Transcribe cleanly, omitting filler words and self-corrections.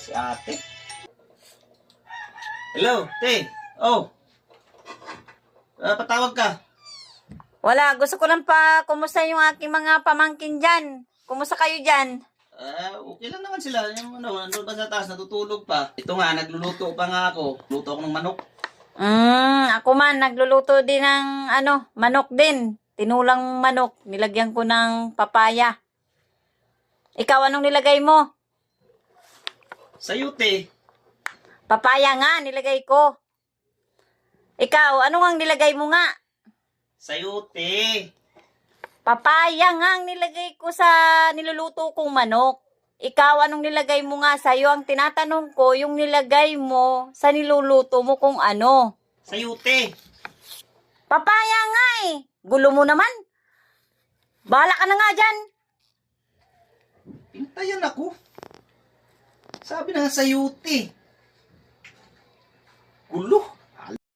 Si ate. Hello, te. Oh. Patawag ka. Wala, gusto ko lang pa kumusta yung aking mga pamangkin dyan. Kumusta kayo dyan? Okay lang naman sila. Yung nandun pa sa taas, natutulog pa. Ito nga, nagluluto pa nga ako. Luto ako ng manok. Ako man, nagluluto din ng manok din. Tinulang manok, nilagyan ko ng papaya. Ikaw, anong nilagay mo? Sayute. Papaya nga, nilagay ko. Ikaw, ano ang nilagay mo nga? Sayute. Papaya nga ang nilagay ko sa niluluto kong manok. Ikaw, anong nilagay mo nga? Sa'yo ang tinatanong ko, yung nilagay mo sa niluluto mo kung ano. Sayute. Papaya nga eh. Gulo mo naman. Bahala ka na nga dyan. Pintayan ako. Sabi na nga sayute.